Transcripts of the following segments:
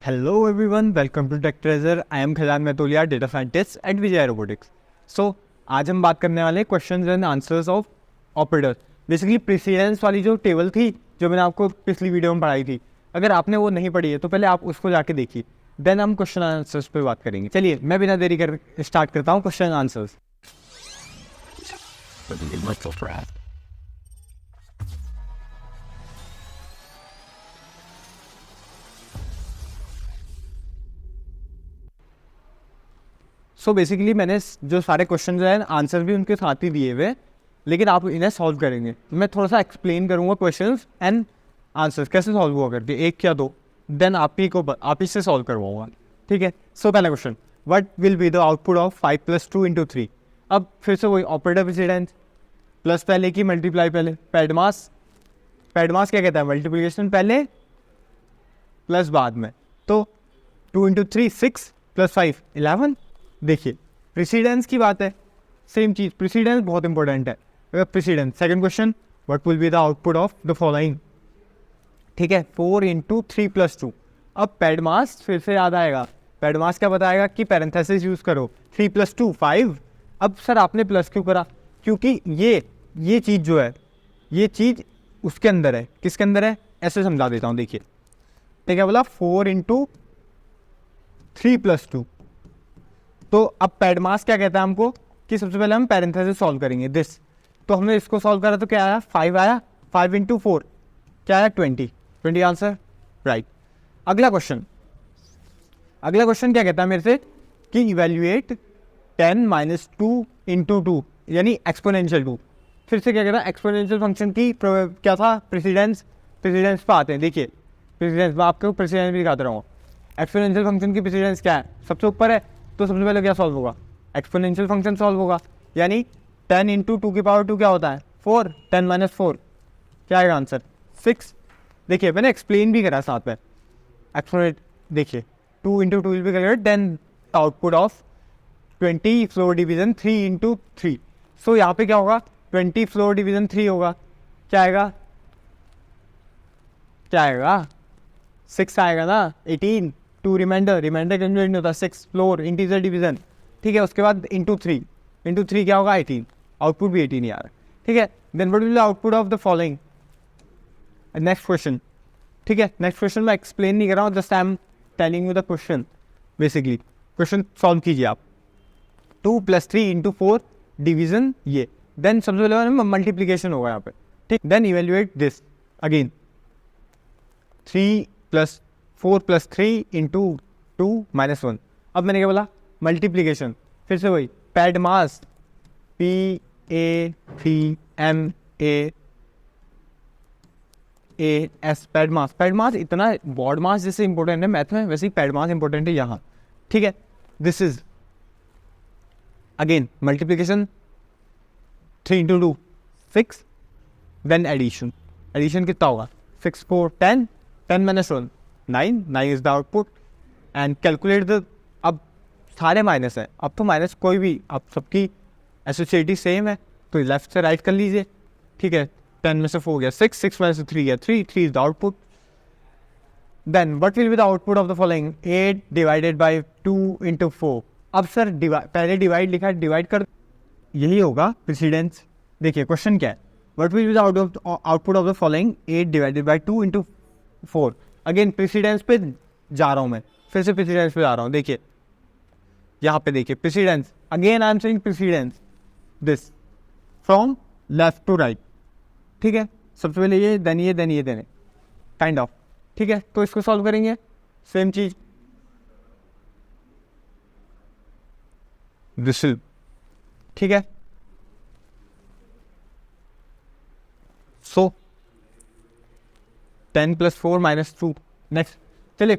Hello everyone, welcome to tech treasure. I am Khajan Metoliya, data scientist at Vijay robotics. So आज हम बात करने वाले questions and answers of operator. Basically precedence वाली जो टेबल थी जो मैंने आपको पिछली वीडियो में पढ़ाई थी, अगर आपने वो नहीं पढ़ी है तो पहले आप उसको जाके देखिए, देन हम क्वेश्चन आंसर्स पे बात करेंगे। चलिए मैं बिना देरी कर स्टार्ट करता हूँ क्वेश्चन आंसर्स। सो बेसिकली मैंने जो सारे क्वेश्चन हैं आंसर भी उनके साथ ही दिए हुए, लेकिन आप इन्हें सॉल्व करेंगे। मैं थोड़ा सा एक्सप्लेन करूंगा क्वेश्चंस एंड आंसर्स कैसे सॉल्व हुआ करके, एक या दो, देन आप ही से सॉल्व करवाऊंगा। ठीक है। सो पहला question, what will be the output of 5 + 2 × 3। अब फिर से वही ऑपरेटर प्रेसिडेंस, प्लस पहले की मल्टीप्लाई पहले, पैडमास क्या कहता है, मल्टीप्लीकेशन पहले प्लस बाद में। तो 2 × 3 6 + 5 11। देखिए प्रेसिडेंस की बात है, सेम चीज़, प्रेसिडेंस बहुत इंपॉर्टेंट है। Precedence second question, what will be the output of the following. ठीक है, 4 × 3 + 2। अब पैडमास फिर से याद आएगा, पैडमास क्या बताएगा कि पैरेंथेसिस यूज़ करो, 3 + 2 5। अब सर आपने प्लस क्यों करा, क्योंकि ये चीज़ जो है, ये चीज़ उसके अंदर है। किसके अंदर है, ऐसे समझा देता हूँ। देखिए तो क्या बोला, 4 × 3 + 2। तो अब पैडमास क्या कहता है हमको कि सबसे पहले हम पैरेंथेसिस सॉल्व करेंगे दिस। तो हमने इसको सॉल्व करा तो क्या आया, 5 आया। 5 × 4 क्या आया, 20 आंसर, राइट। अगला क्वेश्चन क्या कहता है मेरे से कि इवेल्युएट 10 - 2 × 2 यानी एक्सपोनेंशियल 2। फिर से क्या कहता है, एक्सपोनेंशियल फंक्शन की क्या था, प्रेसिडेंस पे आते हैं। देखिए प्रेसिडेंस, मैं आपको प्रेसिडेंस भी दिखाता रहूँगा। एक्सपोनेंशियल फंक्शन की प्रेसिडेंस क्या है, सबसे ऊपर है, तो सबसे पहले क्या सॉल्व होगा, एक्सपोनेंशियल फंक्शन सॉल्व होगा। यानी 10 × 2⁴ क्या होता है, 4, 10 - 4 क्या आएगा आंसर, 6। देखिए मैंने एक्सप्लेन भी करा साथ में एक्सपोनेंट। देखिए 2 × 2 will be calculate, then output of 20 floor division 3 × 3। So यहाँ पे क्या होगा, 20 फ्लोर डिवीजन 3 होगा, क्या आएगा 6 आएगा ना, 18। 2 रिमाइंडर कैलकुलेट नहीं होता, 6 फ्लोर इंटीजर डिवीजन। ठीक है, उसके बाद × 3 क्या होगा, 18। आउटपुट भी 18 यार। ठीक है, then what will the output of the following. Next question. ठीक है, नेक्स्ट क्वेश्चन मैं एक्सप्लेन नहीं कर रहा हूँ, just I am telling you the question. Basically question solve कीजिए आप। 2 + 3 × 4 डिवीजन ये, देन सबसे पहले मल्टीप्लीकेशन होगा यहाँ पे। ठीक, देन इवेल्युएट दिस अगेन, 4 + 3 × 2 - 1। अब मैंने क्या बोला, मल्टीप्लीकेशन, फिर से वही पैडमास, PADMAS, पैडमास इतना बॉड मास जैसे इंपॉर्टेंट है मैथ में, वैसे ही पैडमास इंपॉर्टेंट है यहाँ। ठीक है, this is again multiplication, 3 × 2 6, then addition कितना होगा, 6 4 10, 10 - 1 9 is the output. And calculate the, अब सारे माइनस है, अब तो माइनस कोई भी, अब सबकी एसोसिएटिव सेम है, तो लेफ्ट से राइट कर लीजिए। ठीक है, 10 में से 4 गया 6, 6 में से 3 गया 3 is the output. Then what will be the output of the following, 8 / 2 × 4। अब सर पहले डिवाइड लिखा है, डिवाइड कर, यही होगा प्रेसिडेंस। देखिए क्वेश्चन क्या है, what will be the output of the following, 8 / 2 × 4। Again precedence पे जा रहा हूँ मैं, फिर से प्रेसिडेंस पे जा रहा हूँ। देखिए यहाँ पे देखिए precedence, again I am saying precedence this from left to right. ठीक है, सबसे पहले ये, देन ये, देन ये, देन काइंड ऑफ। ठीक है, तो इसको सॉल्व करेंगे, सेम चीज दिस। ठीक है, सो 10 + 4 - 2। नेक्स्ट चलिए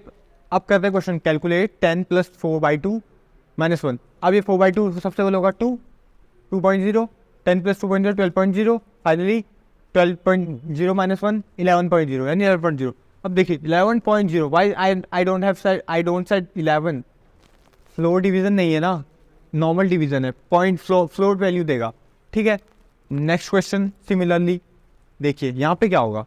अब करते हैं क्वेश्चन, कैलकुलेट 10 + 4/2 - 1। अब ये 4/2 सबसे पहले होगा 2.0, 10 + 2.0 12.0, फाइनली 12.0 - 1 11.0 यानी 11.0। अब देखिए 11.0, why I don't set 11, floor division नहीं है ना, नॉर्मल डिवीजन है, पॉइंट फ्लोट वैल्यू देगा। ठीक है, नेक्स्ट क्वेश्चन सिमिलरली देखिए यहाँ पे क्या होगा,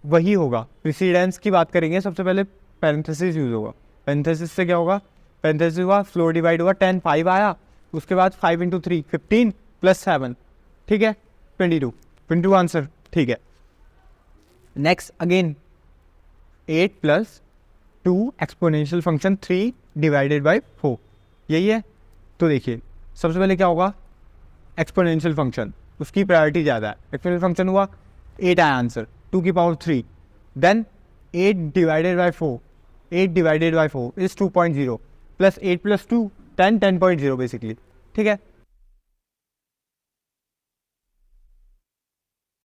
वही होगा, प्रेसिडेंस की बात करेंगे सबसे पहले, पैरेंथेसिस यूज़ होगा। पैरेंथेसिस से क्या होगा, पैरेंथेसिस हुआ, फ्लोर डिवाइड हुआ, 10 5 आया, उसके बाद 5 इंटू 3 15 प्लस 7, ठीक है 22 आंसर, ठीक है। Next again 8 plus 2 exponential function 3 divided by 4, यही है। तो देखिए सबसे पहले क्या होगा, एक्सपोनेंशियल फंक्शन, उसकी प्रायोरिटी ज़्यादा है। एक्सपोनेंशियल फंक्शन हुआ 8 आया आंसर, 2 की power 3, then 8 divided by 4, 8 divided by 4 is 2.0 plus 8 plus 2 10 10.0 basically, ठीक है।